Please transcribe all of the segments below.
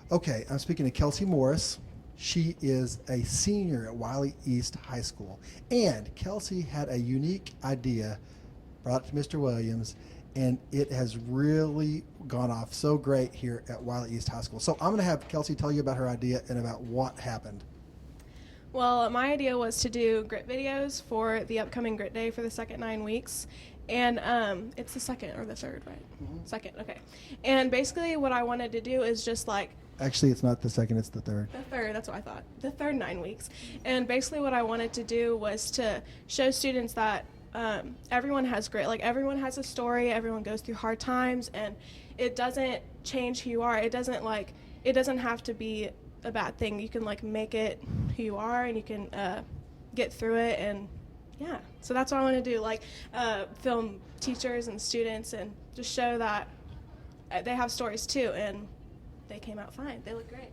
Okay, I'm speaking to Kelsey Morris. She is a senior at Wylie East High School. And Kelsey had a unique idea, brought it to Mr. Williams, and it has really gone off so great here at Wylie East High School. So I'm going to have Kelsey tell you about her idea and about what happened. Well, my idea was to do grit videos for the upcoming grit day for the second 9 weeks. And it's the second or the third, right? Second, okay. And basically what I wanted to do is just like Actually, it's not the second, it's the third. the third, that's what I thought. The third 9 weeks. And basically what I wanted to do was to show students that everyone has grit. Like everyone has a story, everyone goes through hard times, and it doesn't change who you are. It doesn't have to be a bad thing. You can like make it who you are, and you can get through it. And yeah, so that's what I want to do, like film teachers and students and just show that they have stories too, and they came out fine. They look great.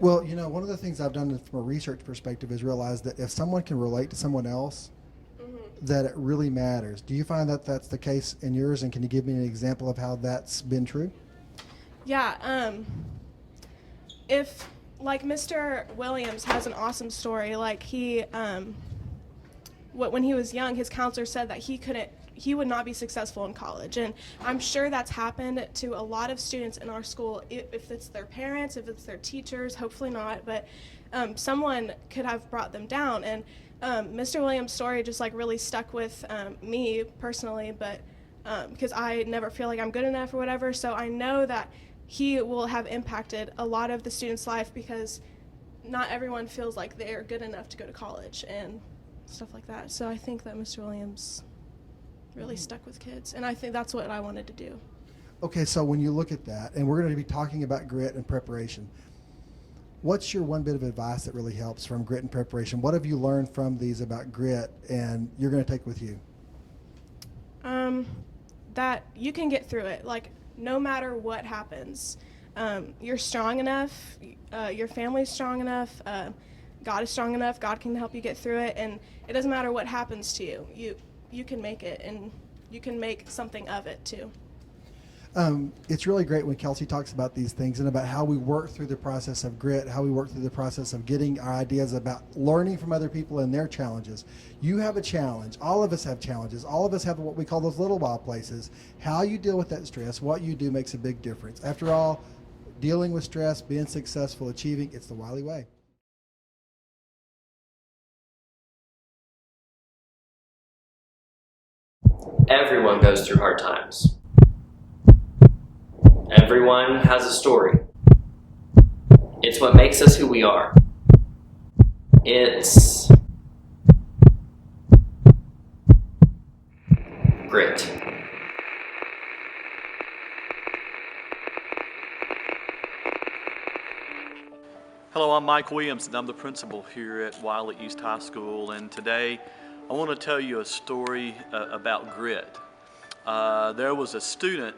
Well, you know, one of the things I've done from a research perspective is realize that if someone can relate to someone else, that it really matters. Do you find that that's the case in yours, and can you give me an example of how that's been true? Yeah, if like Mr. Williams has an awesome story, like when he was young, his counselor said that he would not be successful in college, and I'm sure that's happened to a lot of students in our school. If it's their parents, if it's their teachers, hopefully not, but someone could have brought them down. And Mr. Williams' story just like really stuck with me personally, but because I never feel like I'm good enough or whatever, so I know that he will have impacted a lot of the students' life, because not everyone feels like they're good enough to go to college and stuff like that. So I think that Mr. Williams really stuck with kids, and I think that's what I wanted to do. Okay, so when you look at that, and we're going to be talking about grit and preparation, what's your one bit of advice that really helps from grit and preparation? What have you learned from these about grit and you're going to take with you? That you can get through it. Like, no matter what happens, you're strong enough, your family's strong enough, God is strong enough, God can help you get through it, and it doesn't matter what happens to you. You can make it, and you can make something of it too. It's really great when Kelsey talks about these things and about how we work through the process of grit, how we work through the process of getting our ideas about learning from other people and their challenges. You have a challenge. All of us have challenges. All of us have what we call those little wild places. How you deal with that stress, what you do, makes a big difference. After all, dealing with stress, being successful, achieving, it's the Wylie way. Everyone goes through hard times. Everyone has a story. It's what makes us who we are. It's grit. Hello, I'm Mike Williams, and I'm the principal here at Wylie East High School, and today I want to tell you a story about grit. There was a student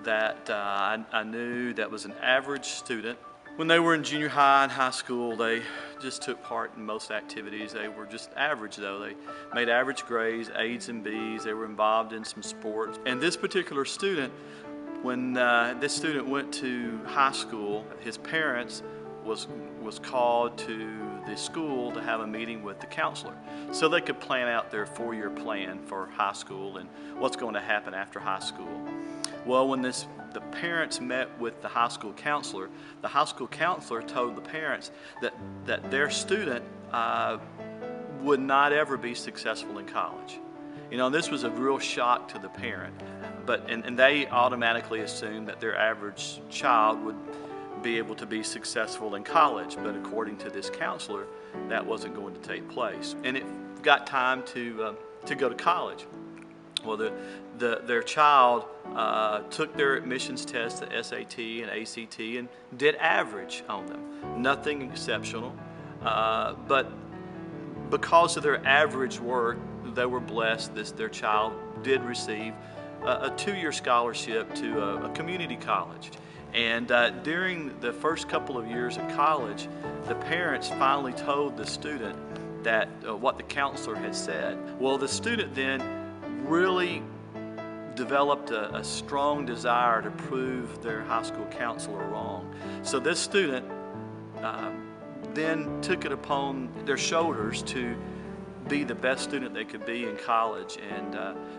that I knew that was an average student. When they were in junior high and high school, they just took part in most activities. They were just average, though. They made average grades, A's and B's. They were involved in some sports. And this particular student, when this student went to high school, his parents was called to the school to have a meeting with the counselor so they could plan out their 4-year plan for high school and what's going to happen after high school. Well, when the parents met with the high school counselor told the parents that their student would not ever be successful in college. You know, this was a real shock to the parent, and they automatically assumed that their average child would be able to be successful in college, but according to this counselor, that wasn't going to take place. And it got time to go to college. Well, their child took their admissions tests, the SAT and ACT, and did average on them. Nothing exceptional, but because of their average work, they were blessed that their child did receive a 2-year scholarship to a community college. And during the first couple of years of college, the parents finally told the student that what the counselor had said. Well, the student then really developed a strong desire to prove their high school counselor wrong. So this student then took it upon their shoulders to be the best student they could be in college. And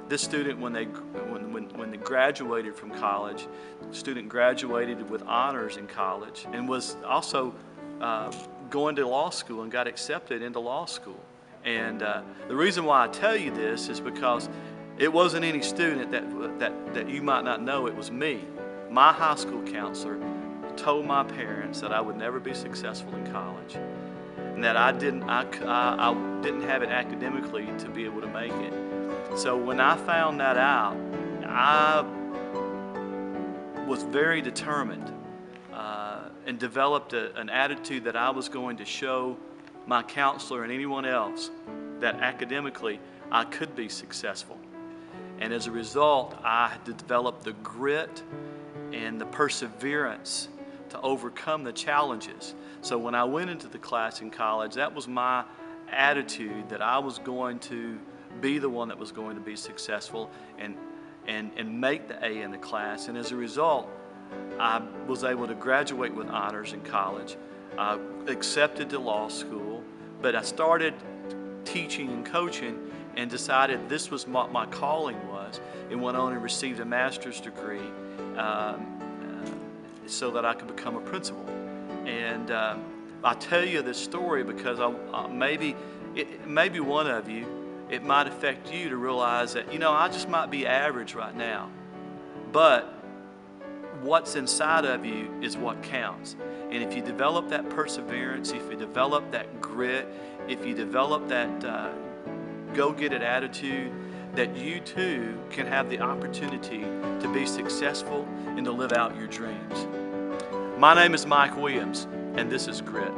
this student, when they graduated from college, the student graduated with honors in college and was also going to law school and got accepted into law school. And the reason why I tell you this is because it wasn't any student that you might not know. It was me. My high school counselor told my parents that I would never be successful in college, and that I didn't have it academically to be able to make it. So when I found that out, I was very determined and developed an attitude that I was going to show my counselor and anyone else that academically I could be successful. And as a result, I had to develop the grit and the perseverance to overcome the challenges. So when I went into the class in college, that was my attitude, that I was going to be the one that was going to be successful and make the A in the class. And as a result, I was able to graduate with honors in college, accepted to law school, but I started teaching and coaching and decided this was what my calling was, and went on and received a master's degree so that I could become a principal. And I tell you this story because maybe one of you, it might affect you to realize that, I just might be average right now, but what's inside of you is what counts. And if you develop that perseverance, if you develop that grit, if you develop that go-get-it attitude, that you too can have the opportunity to be successful and to live out your dreams. My name is Mike Williams, and this is Grit.